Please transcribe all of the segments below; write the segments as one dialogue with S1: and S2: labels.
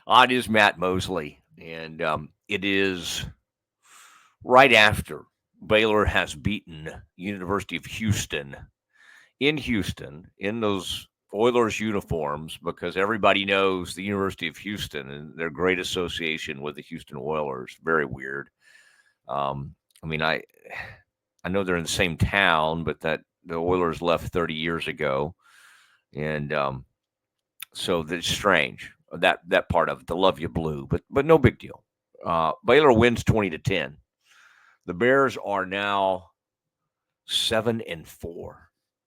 S1: It is Matt Mosley, and it is right after Baylor has beaten University of Houston in Houston in those Oilers uniforms because everybody knows the University of Houston and their great association with the Houston Oilers. Very weird. I mean, I know they're in the same town, but that the Oilers left 30 years ago, and so that's strange. That part of it, the love you blue, but no big deal. Baylor wins 20-10. The Bears are now 7-4.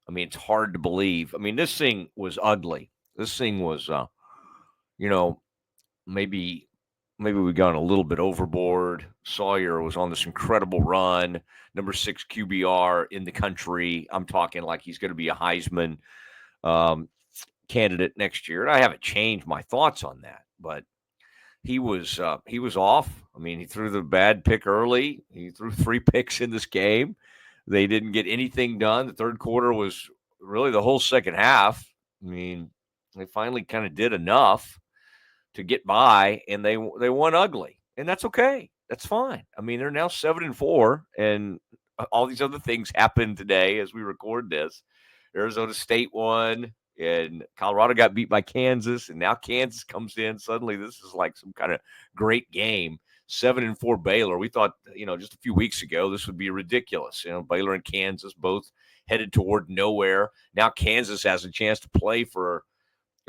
S1: I mean, it's hard to believe. I mean, this thing was ugly. This thing was, you know, maybe we gone a little bit overboard. Sawyer was on this incredible run, number 6 QBR in the country. I'm talking like he's going to be a Heisman um, candidate next year. And I haven't changed my thoughts on that, but he was off. I mean, he threw the bad pick early. He threw 3 picks in this game. They didn't get anything done. The third quarter was really the whole second half. I mean, they finally kind of did enough to get by, and they won ugly, and that's okay. That's fine. I mean, they're now 7-4, and all these other things happened today as we record this. Arizona State won, and Colorado got beat by Kansas, and now Kansas comes in. Suddenly, this is like some kind of great game. 7-4 Baylor. We thought, just a few weeks ago, this would be ridiculous. Baylor and Kansas both headed toward nowhere. Now Kansas has a chance to play for.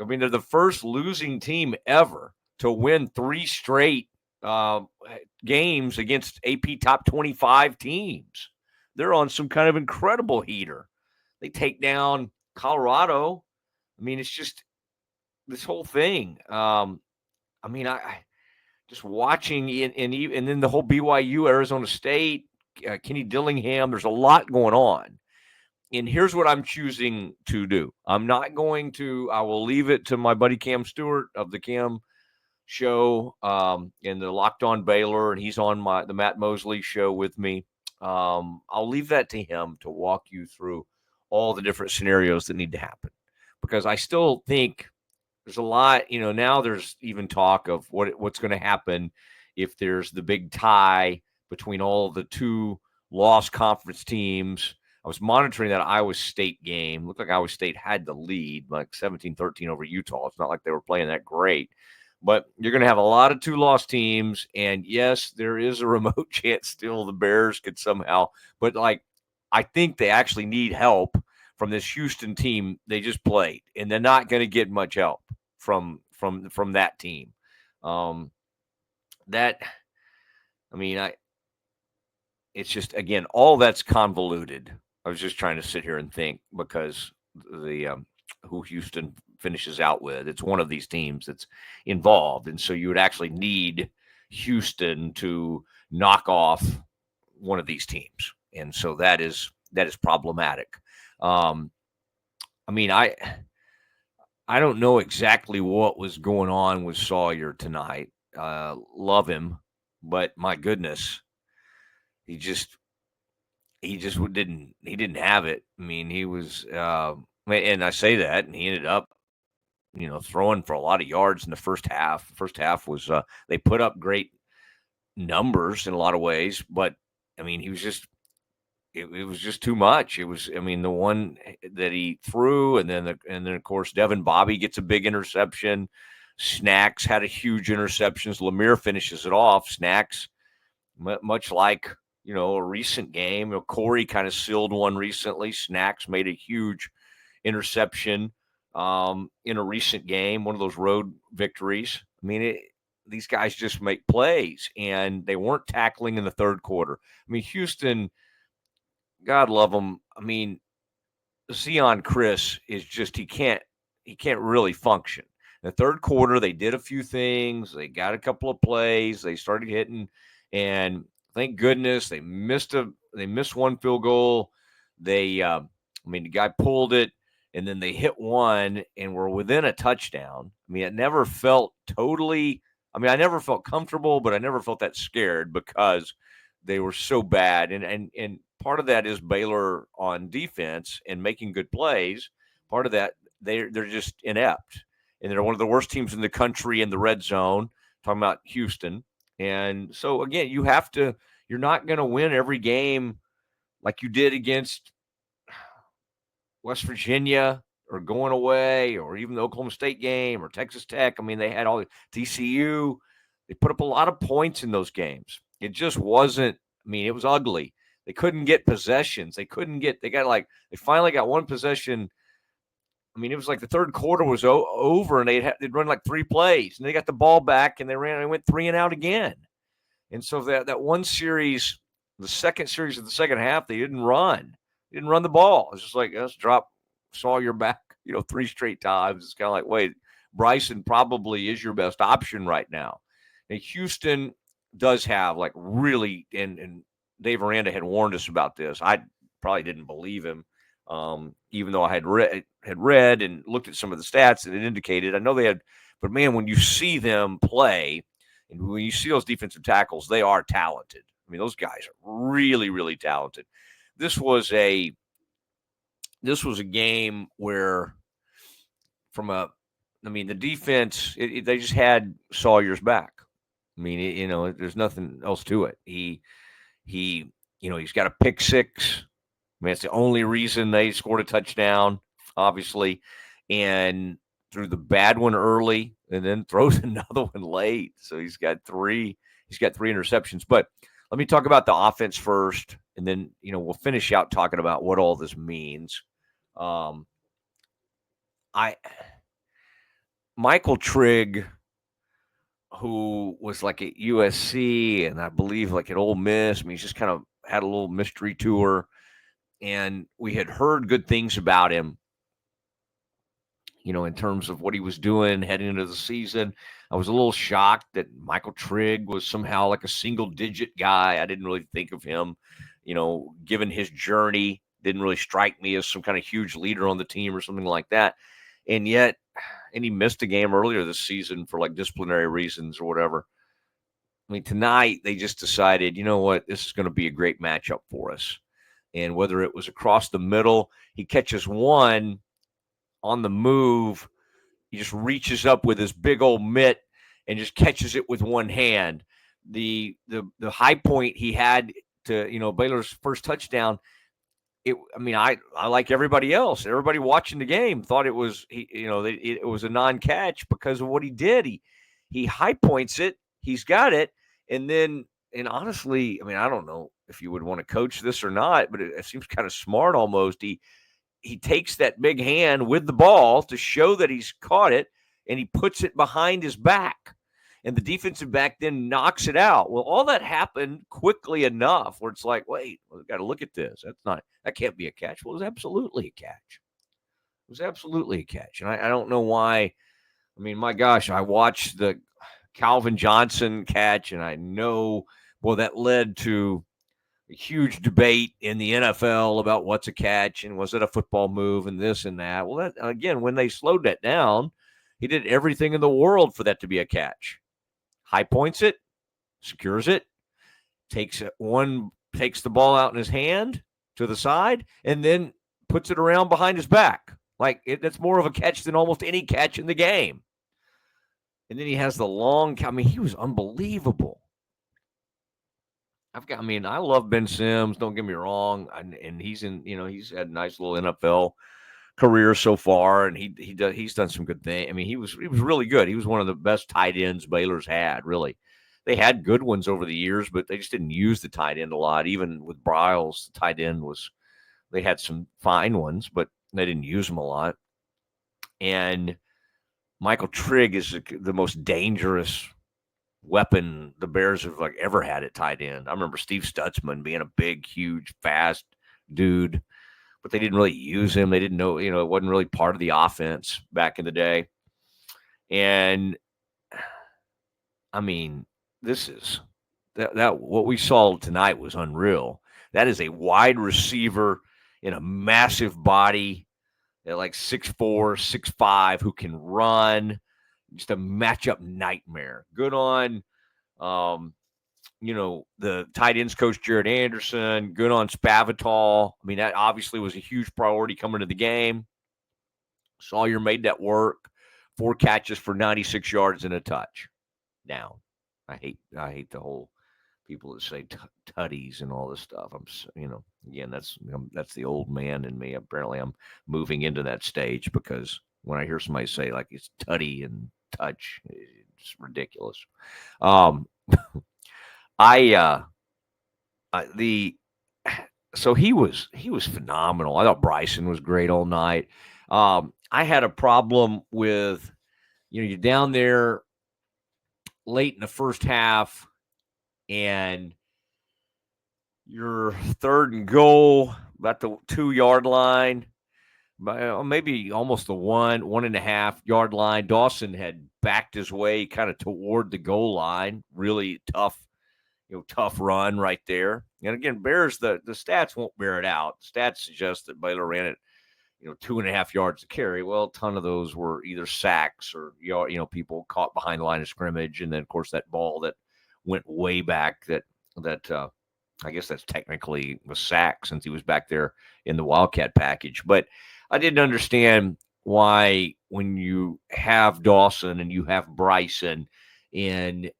S1: I mean, they're the first losing team ever to win 3 straight uh, games against AP top 25 teams. They're on some kind of incredible heater. They take down Colorado. I mean, it's just this whole thing. I mean, I just watching and then the whole BYU Arizona State, Kenny Dillingham. There's a lot going on. And here's what I'm choosing to do. I'm not going to. I will leave it to my buddy Cam Stewart of the Cam Show in the Locked On Baylor, and he's on the Matt Mosley show with me. I'll leave that to him to walk you through all the different scenarios that need to happen because I still think there's a lot. Now there's even talk of what's going to happen if there's the big tie between all of the 2 lost conference teams. I was monitoring that Iowa State game. Looked like Iowa State had the lead, like 17-13 over Utah. It's not like they were playing that great. But you're going to have a lot of 2-loss teams. And, yes, there is a remote chance still the Bears could somehow. But, I think they actually need help from this Houston team they just played. And they're not going to get much help from that team. It's just, again, all that's convoluted. I was just trying to sit here and think because the who Houston finishes out with, it's one of these teams that's involved, and so you would actually need Houston to knock off one of these teams, and so that is problematic. I mean, I don't know exactly what was going on with Sawyer tonight. Love him, but my goodness, he just didn't have it. I mean, he was, and I say that, and he ended up, throwing for a lot of yards in the first half. The first half was they put up great numbers in a lot of ways, but I mean, he was just. It was just too much. It was, I mean, the one that he threw, and then of course Devin Bobby gets a big interception. Snacks had a huge interception. Lemire finishes it off. Snacks, much like a recent game. Corey kind of sealed one recently. Snacks made a huge interception in a recent game, one of those road victories. I mean, these guys just make plays, and they weren't tackling in the third quarter. I mean, Houston, God love him. I mean, Zion Chris is just he can't really function. In the third quarter, they did a few things. They got a couple of plays. They started hitting, and thank goodness they missed one field goal. The guy pulled it, and then they hit one, and were within a touchdown. I mean, it never felt totally. I mean, I never felt comfortable, but I never felt that scared because they were so bad, and part of that is Baylor on defense and making good plays. Part of that they're just inept, and they're one of the worst teams in the country in the red zone. Talking about Houston. And so, again, you're not going to win every game like you did against West Virginia or going away or even the Oklahoma State game or Texas Tech. I mean, they had all TCU. They put up a lot of points in those games. It just wasn't, I mean, it was ugly. They couldn't get possessions. They finally got one possession. I mean, it was like the third quarter was over and they'd run like 3 plays and they got the ball back and they went 3 and out again. And so that one series, the second series of the second half, they didn't run. They didn't run the ball. It's just like, let's drop Sawyer back, 3 straight times. It's kind of like, wait, Bryson probably is your best option right now. And Houston does have like really, and Dave Aranda had warned us about this. I probably didn't believe him, even though I had read and looked at some of the stats and it indicated. I know they had, but man, when you see them play, and when you see those defensive tackles, they are talented. I mean, those guys are really, really talented. This was a game where, the defense, they just had Sawyer's back. I mean, there's nothing else to it. He's got a pick six. I mean, it's the only reason they scored a touchdown, obviously, and threw the bad one early and then throws another one late. So he's got 3 interceptions. But let me talk about the offense first, and then, we'll finish out talking about what all this means. Michael Trigg, who was like at USC and I believe like at Ole Miss, I mean, he's just kind of had a little mystery tour, and we had heard good things about him, in terms of what he was doing heading into the season. I was a little shocked that Michael Trigg was somehow like a single-digit guy. I didn't really think of him, given his journey, didn't really strike me as some kind of huge leader on the team or something like that. And yet, he missed a game earlier this season for like disciplinary reasons or whatever. I mean, tonight they just decided, you know what, this is going to be a great matchup for us. And whether it was across the middle, he catches one on the move. He just reaches up with his big old mitt and just catches it with one hand. The high point he had to, Baylor's first touchdown, I like everybody else. Everybody watching the game thought it was, it was a non-catch because of what he did. He high points it. He's got it. And honestly, I don't know if you would want to coach this or not, but it seems kind of smart almost. He takes that big hand with the ball to show that he's caught it, and he puts it behind his back. And the defensive back then knocks it out. Well, all that happened quickly enough where it's like, wait, we've got to look at this. That can't be a catch. Well, it was absolutely a catch. It was absolutely a catch. And I don't know why. I mean, my gosh, I watched the Calvin Johnson catch, and I know, well, that led to a huge debate in the NFL about what's a catch and was it a football move and this and that. Well, that, again, when they slowed that down, he did everything in the world for that to be a catch. High points it, secures it, takes the ball out in his hand to the side, and then puts it around behind his back. That's more of a catch than almost any catch in the game. And then he has the long, he was unbelievable. I love Ben Sims, don't get me wrong. And he's he's had a nice little NFL career so far, and he's done some good things. He was really good. He was one of the best tight ends Baylor's had, really. They had good ones over the years, but they just didn't use the tight end a lot. Even with Bryles, the tight end they had some fine ones, but they didn't use them a lot. And Michael Trigg is the most dangerous weapon the Bears have ever had at tight end. I remember Steve Stutzman being a big, huge, fast dude, but they didn't really use him. They didn't know, it wasn't really part of the offense back in the day. And this is that what we saw tonight was unreal. That is a wide receiver in a massive body at 6'4", 6'5", who can run. Just a matchup nightmare. Good on, the tight ends coach, Jared Anderson. Good on Spavital. That obviously was a huge priority coming to the game. Sawyer made that work 4 catches for 96 yards and a touch. Down. I hate the whole people that say tutties and all this stuff. Again, that's the old man in me. Apparently, I'm moving into that stage because when I hear somebody say like it's tutty and touch, it's ridiculous. Um, I the so he was phenomenal. I thought Bryson was great all night. I had a problem with you're down there late in the first half and you're third and goal about the 2 yard line, maybe almost the 1.5 yard line. Dawson had backed his way kind of toward the goal line. Really tough run right there. And again, Bears, the stats won't bear it out. Stats suggest that Baylor ran it, 2.5 yards to carry. Well, a ton of those were either sacks or, people caught behind the line of scrimmage. And then, of course, that ball that went way back that I guess that's technically a sack since he was back there in the Wildcat package. But I didn't understand why when you have Dawson and you have Bryson, and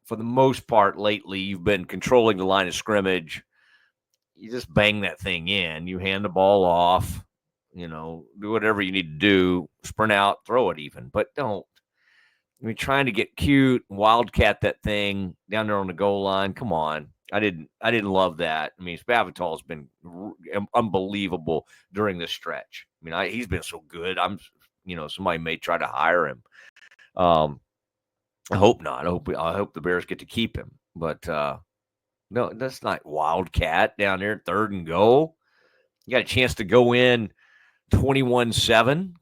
S1: for the most part lately you've been controlling the line of scrimmage, you just bang that thing in. You hand the ball off, do whatever you need to do, sprint out, throw it even. But don't. Trying to get cute, wildcat that thing down there on the goal line. Come on. I didn't love that. Spavital has been unbelievable during this stretch. He's been so good. Somebody may try to hire him. I hope not. I hope the Bears get to keep him. But no, that's not wildcat down there, third and goal. You got a chance to go in 21-7.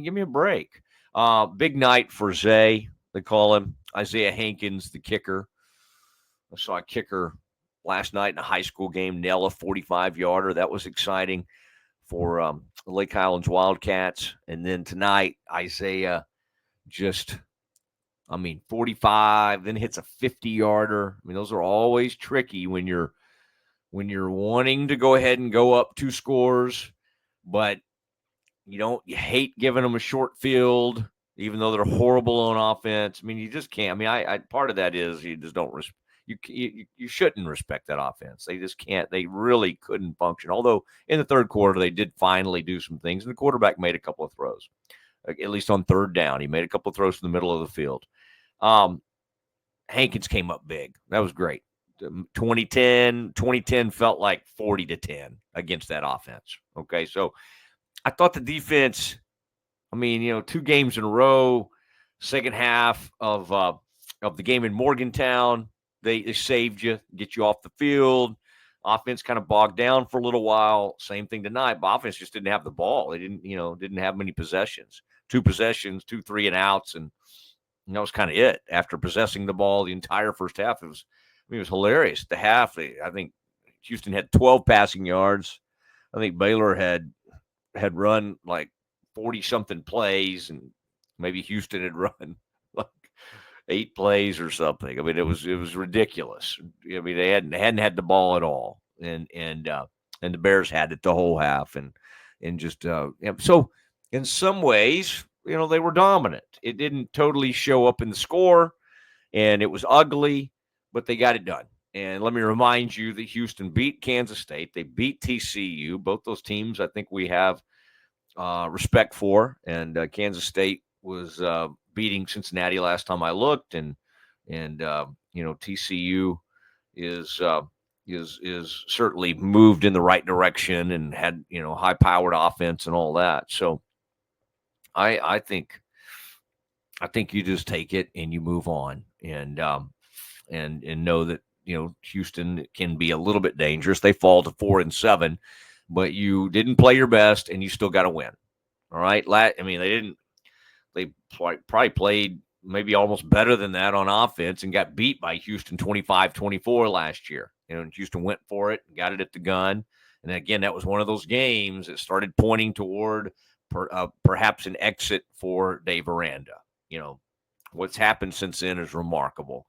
S1: Give me a break. Big night for Zay. They call him Isaiah Hankins, the kicker. I saw a kicker last night in a high school game nail a 45-yarder. That was exciting for the Lake Highlands Wildcats. And then tonight, Isaiah 45, then hits a 50-yarder. Those are always tricky when you're wanting to go ahead and go up 2 scores, but you hate giving them a short field, even though they're horrible on offense. You just can't. I part of that is you just don't you shouldn't respect that offense. They just can't. They really couldn't function. Although in the third quarter they did finally do some things, and the quarterback made a couple of throws, at least on third down. He made a couple of throws to the middle of the field. Hankins came up big. That was great. 2010 felt like 40-10 against that offense. Okay, so I thought the defense, 2 games in a row, second half of the game in Morgantown, they saved you, get you off the field. Offense kind of bogged down for a little while. Same thing tonight, but offense just didn't have the ball. They didn't have many possessions. 2 possessions, 2 3-and-outs, and that was kind of it. After possessing the ball the entire first half, it was hilarious. At the half, I think Houston had 12 passing yards. I think Baylor had run like 40-something plays, and maybe Houston had run like 8 plays or something. It was ridiculous. They hadn't had the ball at all, and the Bears had it the whole half, and just so in some ways, they were dominant. It didn't totally show up in the score, and it was ugly, but they got it done. And let me remind you that Houston beat Kansas State. They beat TCU. Both those teams, I think we have respect for. And Kansas State was beating Cincinnati last time I looked, and TCU is certainly moved in the right direction and had high-powered offense and all that. So I think you just take it and you move on, and know that Houston can be a little bit dangerous. They fall to 4-7, but you didn't play your best, and you still got to win. All right, they probably played maybe almost better than that on offense and got beat by Houston 25-24 last year. And Houston went for it and got it at the gun. And again, that was one of those games that started pointing toward perhaps an exit for Dave Aranda. What's happened since then is remarkable.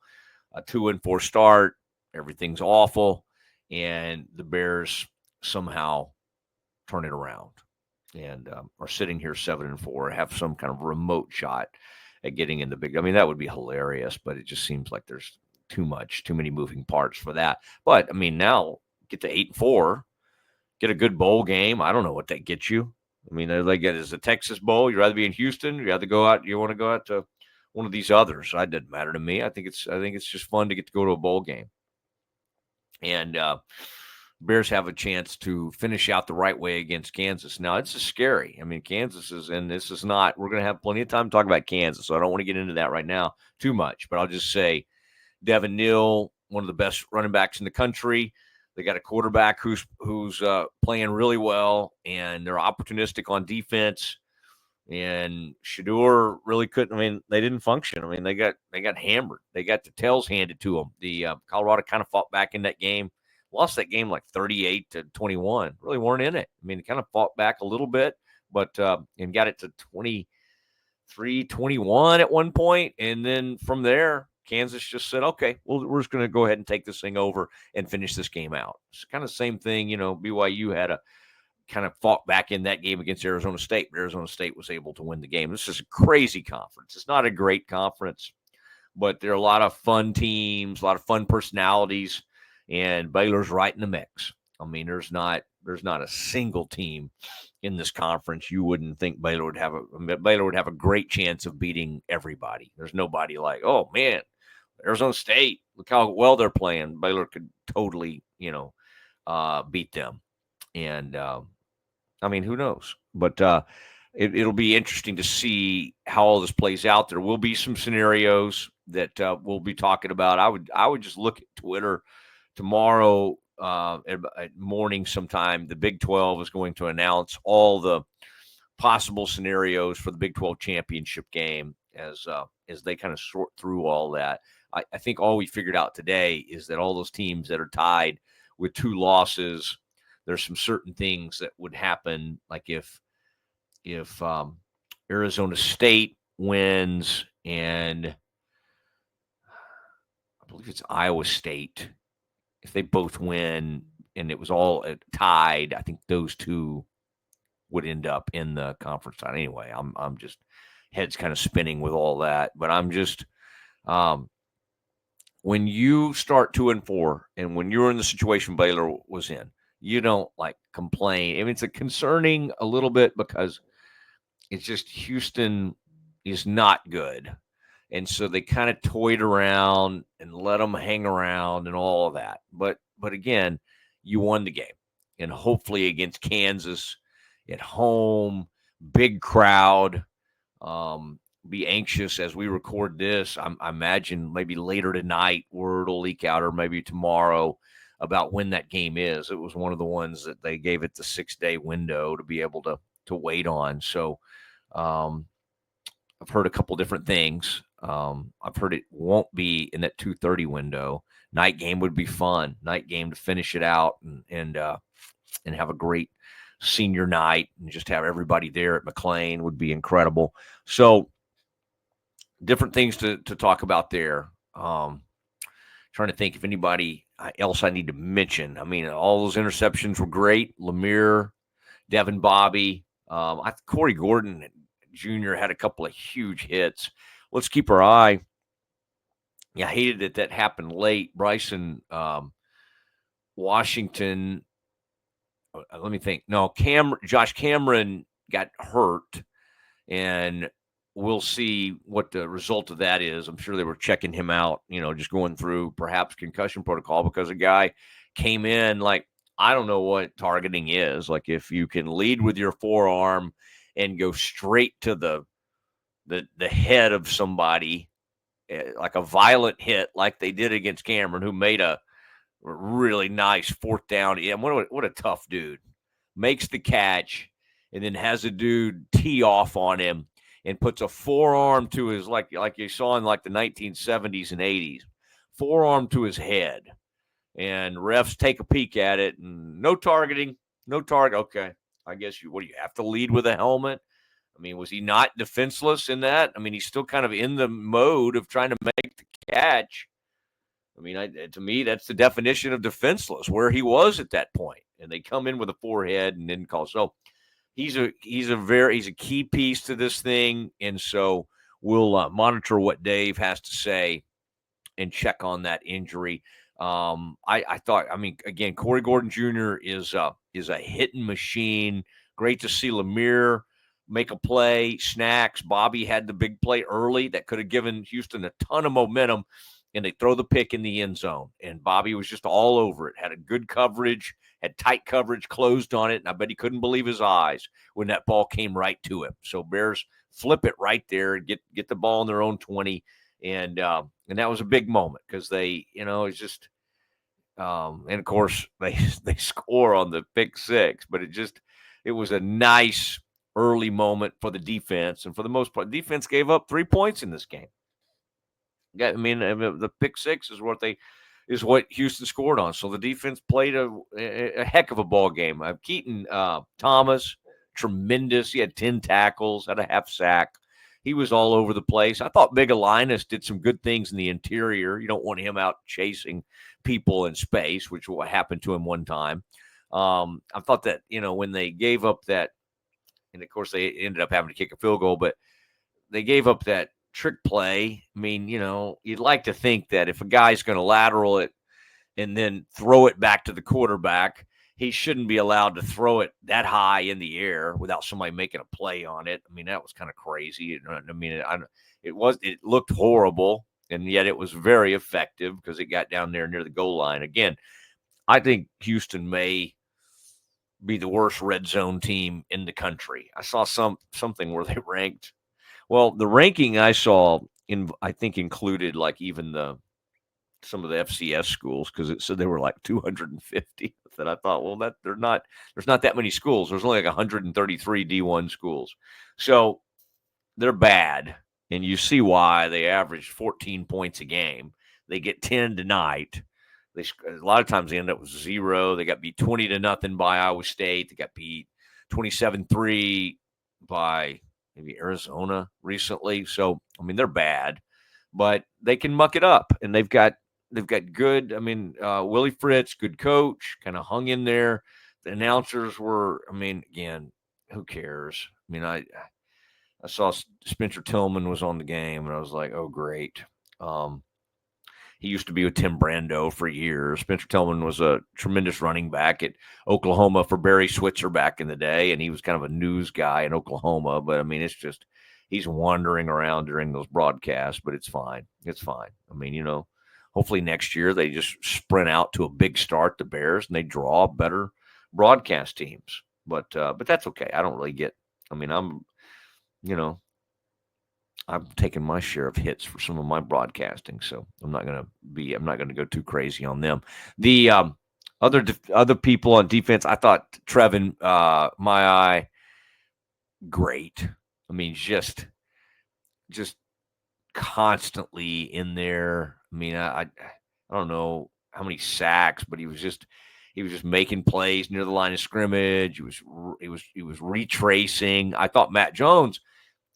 S1: A 2-4 start, everything's awful, and the Bears somehow turn it around and are sitting here 7-4, have some kind of remote shot at getting in the big. I mean, that would be hilarious, but it just seems like there's too many moving parts for that. But I mean, now get to 8-4, get a good bowl game. I don't know what that gets you. I mean, they get is a Texas Bowl. You'd rather be in Houston. You rather go out. You want to go out to one of these others. That doesn't matter to me. I think it's just fun to get to go to a bowl game. And Bears have a chance to finish out the right way against Kansas. Now, it's scary. I mean, Kansas is, and this is not, we're going to have plenty of time to talk about Kansas, so I don't want to get into that right now too much, but I'll just say Devin Neal, one of the best running backs in the country. They got a quarterback who's playing really well, and they're opportunistic on defense. And Shedeur really couldn't. I mean, they didn't function. I mean, they got hammered. They got the tails handed to them. The Colorado kind of fought back in that game, lost that game like 38-21. Really weren't in it. I mean, kind of fought back a little bit, but and got it to 23-21 at one point, and then from there, Kansas just said, "Okay, we're just going to go ahead and take this thing over and finish this game out." It's kind of the same thing. BYU had a kind of fought back in that game against Arizona State, but Arizona State was able to win the game. This is a crazy conference. It's not a great conference, but there are a lot of fun teams, a lot of fun personalities, and Baylor's right in the mix. I mean, there's not a single team in this conference you wouldn't think Baylor would have a great chance of beating everybody. There's nobody like, oh man, Arizona State, look how well they're playing. Baylor could totally, beat them. And I mean, who knows? But it'll be interesting to see how all this plays out. There will be some scenarios that we'll be talking about. I would just look at Twitter tomorrow at morning sometime. The Big 12 is going to announce all the possible scenarios for the Big 12 championship game as they kind of sort through all that. I think all we figured out today is that all those teams that are tied with 2 losses, there's some certain things that would happen, like if Arizona State wins and I believe it's Iowa State, if they both win and it was all tied, I think those 2 would end up in the conference title. Anyway, I'm just head's kind of spinning with all that, but I'm just when you start 2-4 and when you're in the situation Baylor was in, you don't complain. I mean, it's concerning a little bit because it's just Houston is not good. And so they kind of toyed around and let them hang around and all of that. But again, you won the game. And hopefully against Kansas at home, big crowd, be anxious as we record this. I imagine maybe later tonight word will leak out or maybe tomorrow about when that game is. It was one of the ones that they gave it the 6-day window to be able to wait on. So I've heard a couple different things. I've heard it won't be in that 2:30 window. Night game would be fun. Night game to finish it out and have a great senior night and just have everybody there at McLean would be incredible. So different things to talk about there. Trying to think if anybody else I need to mention. I mean, all those interceptions were great. Lemire, Devin Bobby, Corey Gordon Jr. had a couple of huge hits. Let's keep our eye. Yeah, I hated it that happened late. Bryson Washington. Let me think. No, Josh Cameron got hurt, and we'll see what the result of that is. I'm sure they were checking him out, just going through perhaps concussion protocol because a guy came in I don't know what targeting is. Like if you can lead with your forearm and go straight to the head of somebody, like a violent hit like they did against Cameron, who made a really nice 4th down. Yeah, what a tough dude. Makes the catch and then has a dude tee off on him and puts a forearm to his, like you saw in the 1970s and 80s, forearm to his head. And refs take a peek at it and no targeting, no target. Okay, I guess do you have to lead with a helmet? I mean, was he not defenseless in that? I mean, he's still kind of in the mode of trying to make the catch. I mean, to me, that's the definition of defenseless, where he was at that point. And they come in with a forehead and then call. So he's a key piece to this thing. And so we'll monitor what Dave has to say and check on that injury. I thought, I mean, again, Corey Gordon Jr. is a hitting machine. Great to see Lemire make a play. Snacks. Bobby had the big play early that could have given Houston a ton of momentum, and they throw the pick in the end zone. And Bobby was just all over it. Had a good coverage, had tight coverage, closed on it, and I bet he couldn't believe his eyes when that ball came right to him. So Bears flip it right there and get the ball in their own 20. And that was a big moment because they, it's just, and of course they score on the pick six, but it was a nice early moment for the defense, and for the most part, defense gave up 3 points in this game. Yeah, I mean the pick six is what Houston scored on. So the defense played a heck of a ball game. Keaton Thomas, tremendous. He had 10 tackles, had a half sack. He was all over the place. I thought Big Linus did some good things in the interior. You don't want him out chasing people in space, which what happened to him one time. I thought that, when they gave up that, and of course they ended up having to kick a field goal, but they gave up that trick play. I mean, you'd like to think that if a guy's going to lateral it and then throw it back to the quarterback, he shouldn't be allowed to throw it that high in the air without somebody making a play on it. I mean, that was kind of crazy. I mean, it looked horrible, and yet it was very effective because it got down there near the goal line. Again, I think Houston may be the worst red zone team in the country. I saw something where they ranked. Well, the ranking I saw I think included like even some of the FCS schools because it said they were like 250. That I thought, well, there's not that many schools. There's only like 133 D1 schools, so they're bad, and you see why. They average 14 points a game. They get 10 tonight. A lot of times they end up with 0. They got beat 20-0 by Iowa State. They got beat 27-3 by maybe Arizona recently. So I mean, they're bad, but they can muck it up, and they've got good. I mean, Willie Fritz, good coach, kind of hung in there. The announcers were. I mean, again, who cares? I mean, I saw Spencer Tillman was on the game, and I was like, oh great. He used to be with Tim Brando for years. Spencer Tillman was a tremendous running back at Oklahoma for Barry Switzer back in the day, and he was kind of a news guy in Oklahoma. But I mean, it's just he's wandering around during those broadcasts, but it's fine. It's fine. I mean, hopefully next year they just sprint out to a big start, the Bears, and they draw better broadcast teams. But that's okay. I don't really get. I mean, I've taken my share of hits for some of my broadcasting, so I'm not going to go too crazy on them. The other people on defense, I thought Trevin, my eye, great. I mean, just constantly in there. I mean, I don't know how many sacks, but he was just making plays near the line of scrimmage. He was retracing. I thought Matt Jones.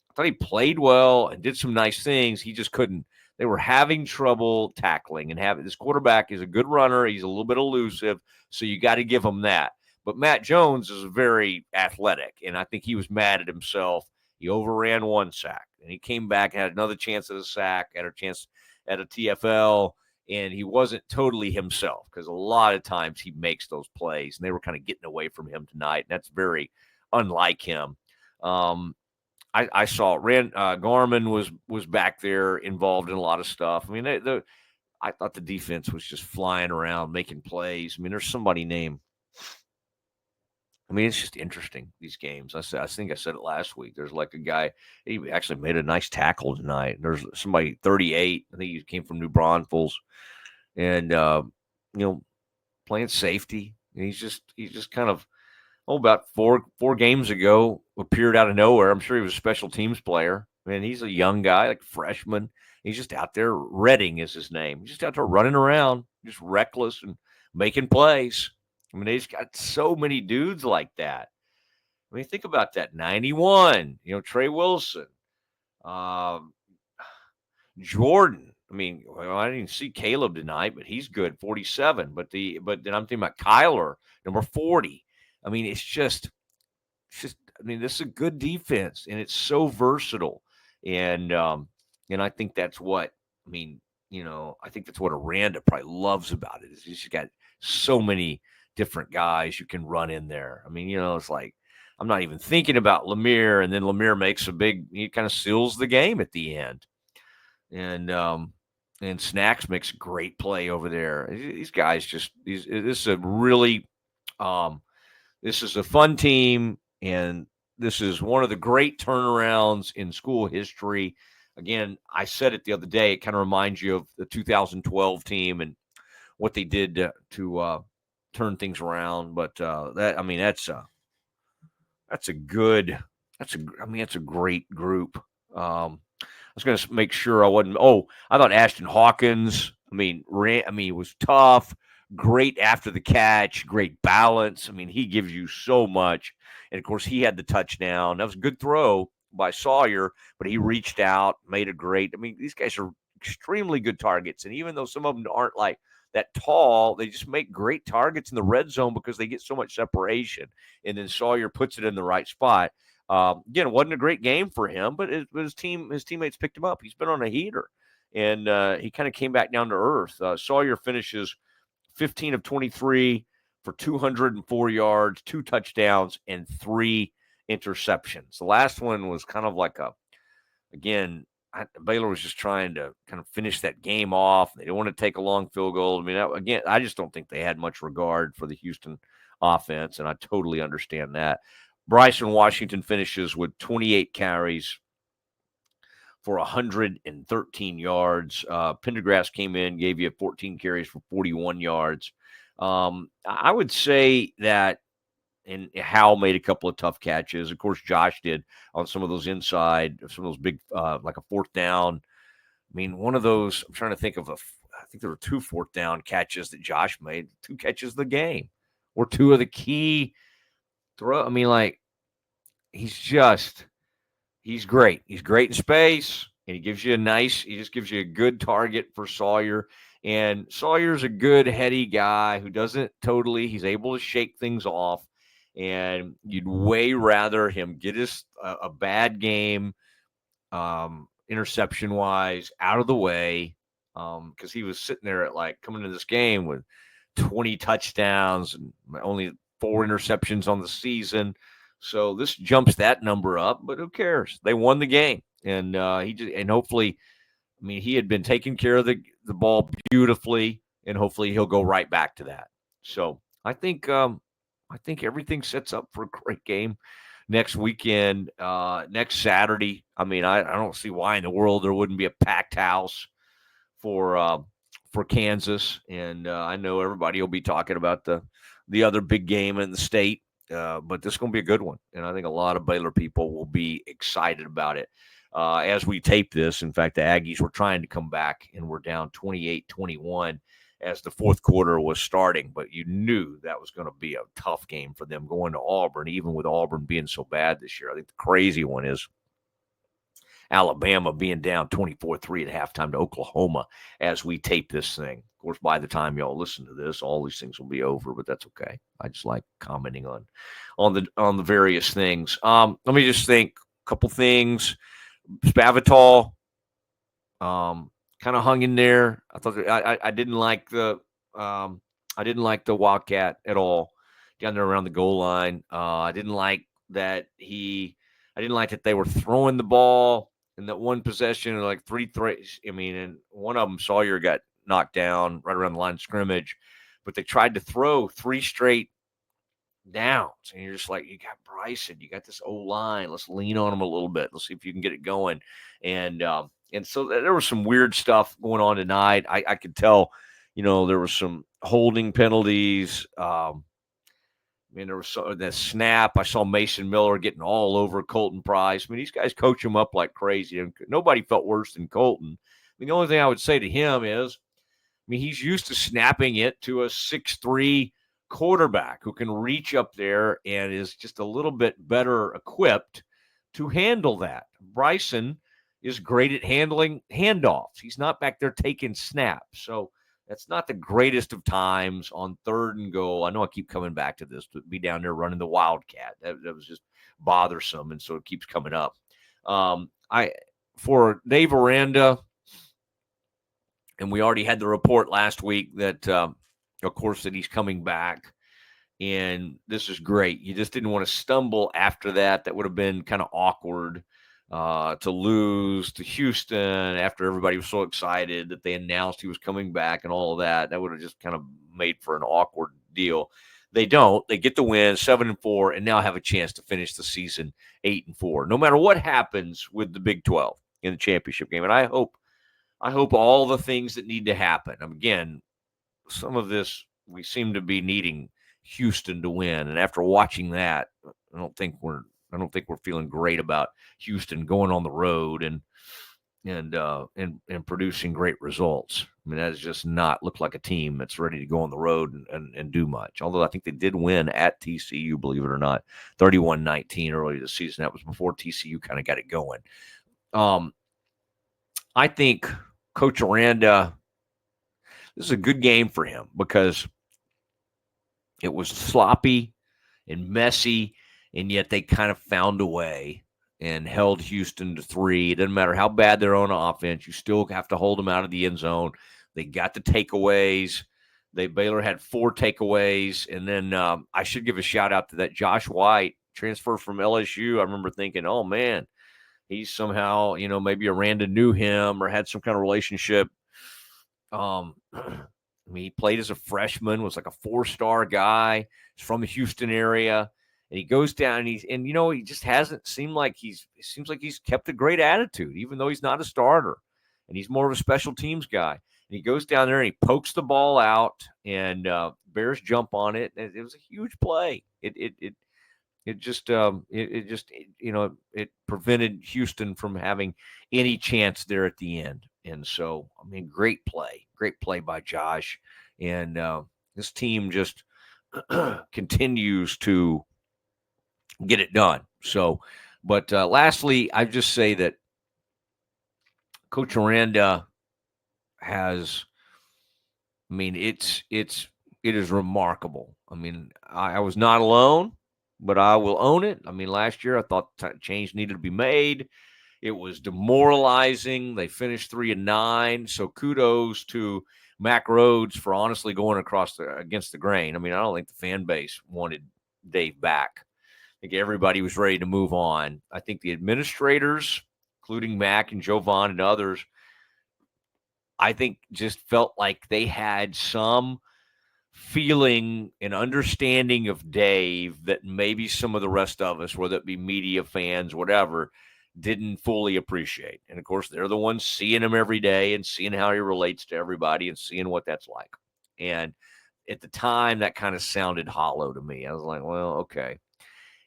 S1: I thought he played well and did some nice things. He just couldn't. They were having trouble tackling and this quarterback is a good runner. He's a little bit elusive, so you got to give him that. But Matt Jones is very athletic, and I think he was mad at himself. He overran one sack, and he came back and had another chance at a sack, had a chance at a TFL, and he wasn't totally himself because a lot of times he makes those plays, and they were kind of getting away from him tonight, and that's very unlike him. I saw Garmin was back there involved in a lot of stuff. I mean, I thought the defense was just flying around making plays. I mean, there's somebody named. I mean, it's just interesting, these games. I think I said it last week. There's like a guy, he actually made a nice tackle tonight. There's somebody 38. I think he came from New Braunfels, and playing safety. And he's just kind of. About four games ago, appeared out of nowhere. I'm sure he was a special teams player. I mean, he's a young guy, like freshman. He's just out there. Redding is his name. He's just out there running around, just reckless and making plays. I mean, they've got so many dudes like that. I mean, think about that. 91, Trey Wilson, Jordan. I mean, I didn't see Caleb tonight, but he's good, 47. But then I'm thinking about Kyler, number 40. I mean, it's just, I mean, this is a good defense, and it's so versatile. And I think that's what I mean. I think that's what Aranda probably loves about it is he's got so many different guys you can run in there. I mean, it's like I'm not even thinking about Lemire, and then Lemire makes he kind of seals the game at the end, and Snacks makes a great play over there. These guys this is a really um, this is a fun team, and this is one of the great turnarounds in school history. Again, I said it the other day. It kind of reminds you of the 2012 team and what they did to turn things around. But that's a good. That's a great group. I was going to make sure I wasn't. Oh, I thought Ashton Hawkins. He was tough, great after the catch, great balance. He gives you so much. And of course, he had the touchdown. That was a good throw by Sawyer, but he reached out, made a great. These guys are extremely good targets. And even though some of them aren't like that tall, they just make great targets in the red zone because they get so much separation. And then Sawyer puts it in the right spot. Again, it wasn't a great game for him, but his teammates picked him up. He's been on a heater, and he kind of came back down to earth. Sawyer finishes 15 of 23 for 204 yards, 2 touchdowns, and 3 interceptions. The last one was kind of like Baylor was just trying to kind of finish that game off. They didn't want to take a long field goal. I just don't think they had much regard for the Houston offense, and I totally understand that. Bryson Washington finishes with 28 carries for 113 yards. Pendergrass came in, gave you 14 carries for 41 yards. I would say that, and Hal made a couple of tough catches. Of course, Josh did on some of those inside, some of those big, like a fourth down. One of those, I'm trying to think of I think there were 2 fourth down catches that Josh made, 2 catches of the game, or 2 of the key throw. He's great. He's great in space, and he just gives you a good target for Sawyer. And Sawyer's a good, heady guy who he's able to shake things off. And you'd way rather him get a bad game, interception-wise, out of the way, because he was sitting there coming into this game with 20 touchdowns and only 4 interceptions on the season. So this jumps that number up, but who cares? They won the game, and hopefully, he had been taking care of the ball beautifully, and hopefully he'll go right back to that. So I think everything sets up for a great game next weekend, next Saturday. I don't see why in the world there wouldn't be a packed house for Kansas, and I know everybody will be talking about the other big game in the state. But this is going to be a good one, and I think a lot of Baylor people will be excited about it. As we tape this, in fact, the Aggies were trying to come back, and we're down 28-21 as the fourth quarter was starting, but you knew that was going to be a tough game for them going to Auburn, even with Auburn being so bad this year. I think the crazy one is Alabama being down 24-3 at halftime to Oklahoma as we tape this thing. Of course, by the time y'all listen to this, all these things will be over, but that's okay. I just like commenting on the various things. Let me just think a couple things. Spavital kind of hung in there. I thought I didn't like the Wildcat at all down there around the goal line. I didn't like that they were throwing the ball in that one possession, like 3 threes. And one of them, Sawyer, got knocked down right around the line of scrimmage, but they tried to throw 3 straight downs. And you're just like, you got Bryson, you got this O-line. Let's lean on him a little bit. Let's see if you can get it going. And so there was some weird stuff going on tonight. I could tell, there was some holding penalties. There was that snap. I saw Mason Miller getting all over Colton Price. These guys coach him up like crazy, and nobody felt worse than Colton. The only thing I would say to him is, he's used to snapping it to a 6'3" quarterback who can reach up there and is just a little bit better equipped to handle that. Bryson is great at handling handoffs. He's not back there taking snaps. So that's not the greatest of times on 3rd and goal. I know I keep coming back to this, but be down there running the Wildcat. That was just bothersome, and so it keeps coming up. for Dave Aranda, and we already had the report last week that, of course, that he's coming back. And this is great. You just didn't want to stumble after that. That would have been kind of awkward to lose to Houston after everybody was so excited that they announced he was coming back and all of that. That would have just kind of made for an awkward deal. They don't. They get the win, 7-4, and now have a chance to finish the season 8-4. No matter what happens with the Big 12 in the championship game, and I hope all the things that need to happen. Again, some of this we seem to be needing Houston to win, and after watching that, I don't think we're feeling great about Houston going on the road and producing great results. I mean, that does just not look like a team that's ready to go on the road and do much. Although I think they did win at TCU, believe it or not, 31-19 earlier this season. That was before TCU kind of got it going. I think Coach Aranda, this is a good game for him because it was sloppy and messy, and yet they kind of found a way and held Houston to 3. It doesn't matter how bad they're on offense. You still have to hold them out of the end zone. They got the takeaways. Baylor had 4 takeaways. And then I should give a shout-out to that Josh White, transfer from LSU. I remember thinking, oh, man, he's somehow, maybe Aranda knew him or had some kind of relationship. I mean, he played as a freshman, was like a 4-star guy. He's from the Houston area, and he goes down and he just hasn't seemed like it seems like he's kept a great attitude, even though he's not a starter, and he's more of a special teams guy. And he goes down there and he pokes the ball out, and Bears jump on it. And it was a huge play. It just prevented Houston from having any chance there at the end. And so, I mean, great play by Josh. And this team just continues to get it done. So, but lastly, I just say that Coach Aranda has, I mean, it is remarkable. I mean, I was not alone, but I will own it. I mean, last year I thought change needed to be made. It was demoralizing. They finished 3-9. So kudos to Mac Rhodes for honestly going against the grain. I mean, I don't think the fan base wanted Dave back. I think everybody was ready to move on. I think the administrators, including Mac and Jovan and others, I think just felt like they had some feeling and understanding of Dave that maybe some of the rest of us, whether it be media, fans, whatever, didn't fully appreciate. And of course, they're the ones seeing him every day and seeing how he relates to everybody and seeing what that's like. And at the time, that kind of sounded hollow to me. I was like, well, okay.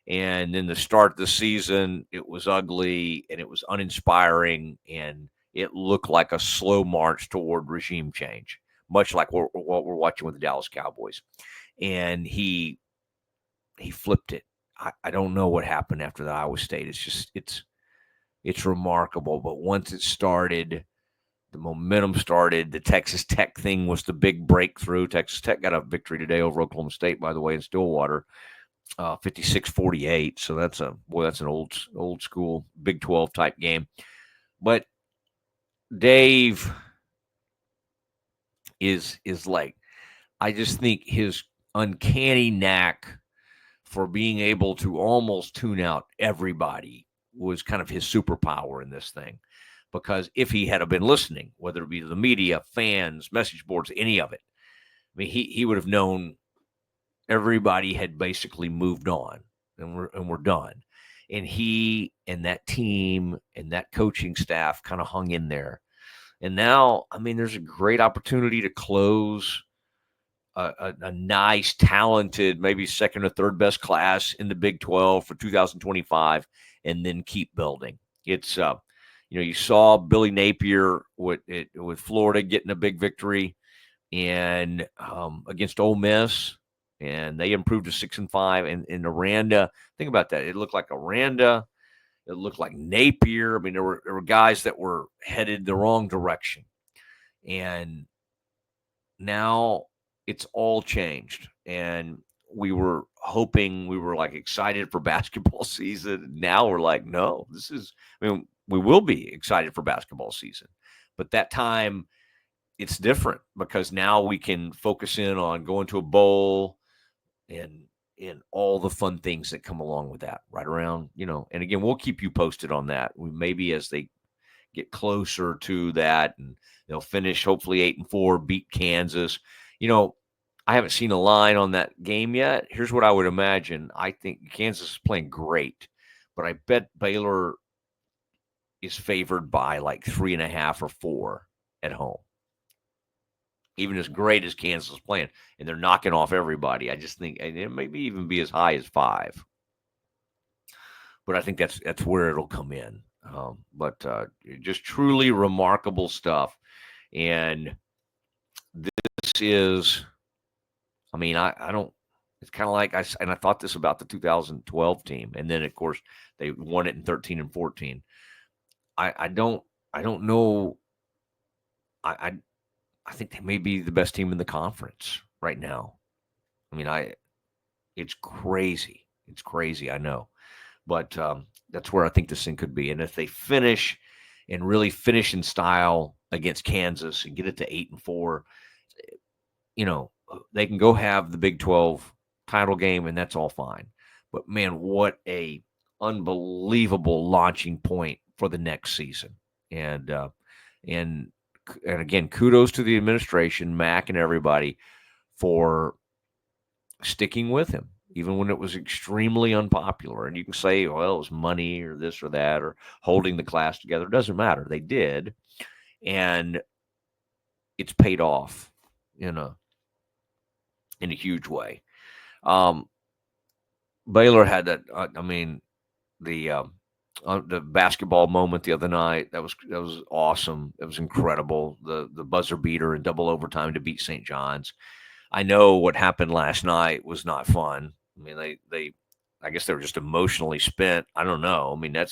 S1: And then the start of the season, it was ugly and it was uninspiring, and it looked like a slow march toward regime change, much like what we're watching with the Dallas Cowboys. And he flipped it. I don't know what happened after the Iowa State. It's remarkable. But once it started, the momentum started. The Texas Tech thing was the big breakthrough. Texas Tech got a victory today over Oklahoma State, by the way, in Stillwater, 56-48. So that's an old school Big 12 type game. But Dave is like, I just think his uncanny knack for being able to almost tune out everybody was kind of his superpower in this thing. Because if he had been listening, whether it be to the media, fans, message boards, any of it, I mean, he would have known everybody had basically moved on and we're done. And he and that team and that coaching staff kind of hung in there. And now, I mean, there's a great opportunity to close a nice, talented, maybe second or third best class in the Big 12 for 2025, and then keep building. It's, you saw Billy Napier with Florida getting a big victory and against Ole Miss, and they improved to 6-5. And Aranda, think about that. It looked like Aranda. It looked like Napier. I mean, there were guys that were headed the wrong direction, and now it's all changed. And we were hoping, we were like excited for basketball season. Now we're like, no, this is, I mean, we will be excited for basketball season. But that time, it's different because now we can focus in on going to a bowl and all the fun things that come along with that right around, and again, we'll keep you posted on that. Maybe as they get closer to that and they'll finish hopefully 8-4, beat Kansas. I haven't seen a line on that game yet. Here's what I would imagine. I think Kansas is playing great, but I bet Baylor is favored by like 3.5 or 4 at home. Even as great as Kansas is playing, and they're knocking off everybody. I just think, and it maybe even be as high as 5. But I think that's where it'll come in. But just truly remarkable stuff. And this is, I don't, it's kind of like I thought this about the 2012 team. And then, of course, they won it in 13 and 14. I don't know. I think they may be the best team in the conference right now. It's crazy. It's crazy, I know. But that's where I think this thing could be. And if they finish and really finish in style against Kansas and get it to 8-4, they can go have the Big 12 title game, and that's all fine. But, man, what a unbelievable launching point for the next season. And again, kudos to the administration, Mac and everybody, for sticking with him, even when it was extremely unpopular. And you can say, well, it was money or this or that or holding the class together. It doesn't matter. They did. And it's paid off in a huge way. Baylor had that, the basketball moment the other night, that was awesome. It was incredible. The buzzer beater in double overtime to beat St. John's. I know what happened last night was not fun. I guess they were just emotionally spent. I don't know. I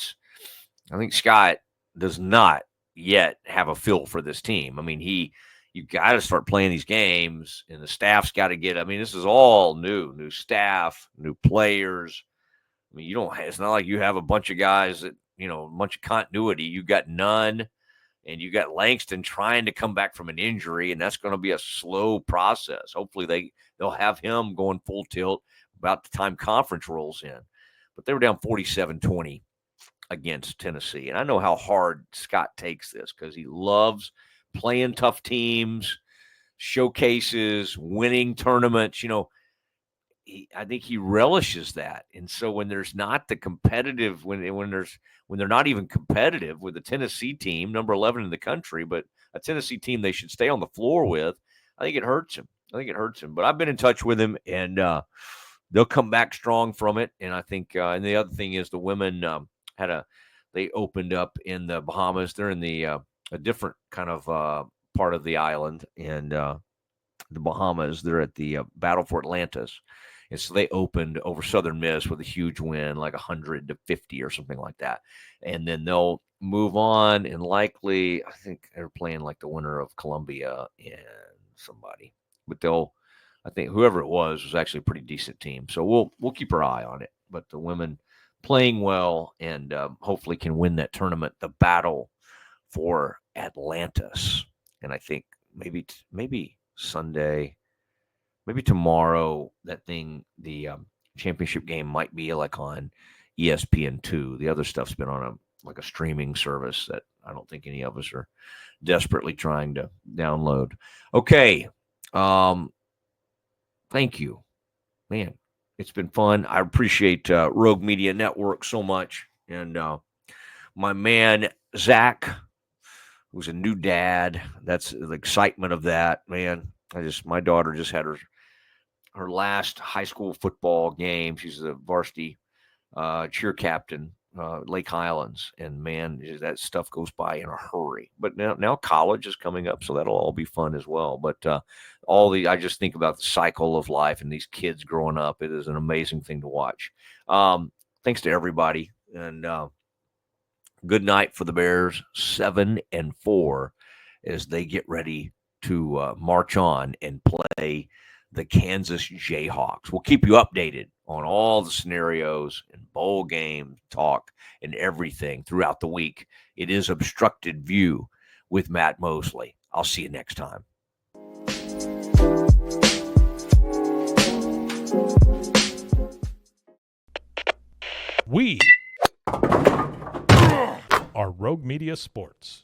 S1: think Scott does not yet have a feel for this team. You got to start playing these games, and the staff's got to get. This is all new staff, new players. It's not like you have a bunch of guys that, a bunch of continuity. You got none, and you got Langston trying to come back from an injury, and that's going to be a slow process. Hopefully they'll have him going full tilt about the time conference rolls in. But they were down 47-20 against Tennessee. And I know how hard Scott takes this because he loves playing tough teams, showcases, winning tournaments. I think he relishes that. And so when there's not the competitive, when they're not even competitive with the Tennessee team, number 11 in the country, but a Tennessee team they should stay on the floor with, I think it hurts him. But I've been in touch with him, and they'll come back strong from it. And I think, and the other thing is the women they opened up in the Bahamas. They're in a different kind of part of the island, and the Bahamas. They're at the Battle for Atlantis. And so they opened over Southern Miss with a huge win, like 100-50 or something like that. And then they'll move on, and likely, I think they're playing like the winner of Columbia and somebody. But I think whoever it was actually a pretty decent team. So we'll keep our eye on it. But the women playing well and hopefully can win that tournament, the Battle for Atlantis. And I think maybe Sunday, maybe tomorrow, the championship game might be like on ESPN2. The other stuff's been on a streaming service that I don't think any of us are desperately trying to download. Okay. Thank you, man. It's been fun. I appreciate Rogue Media Network so much. And my man, Zach, who's a new dad. That's the excitement of that, man. My daughter just had her last high school football game. She's the varsity cheer captain, Lake Highlands, and man, that stuff goes by in a hurry. But now college is coming up, so that'll all be fun as well. But I just think about the cycle of life and these kids growing up. It is an amazing thing to watch. Thanks to everybody, and good night for the Bears, 7-4, as they get ready to march on and play the Kansas Jayhawks. We'll keep you updated on all the scenarios and bowl game talk and everything throughout the week. It is Obstructed View with Matt Mosley. I'll see you next time.
S2: We are Rogue Media Sports.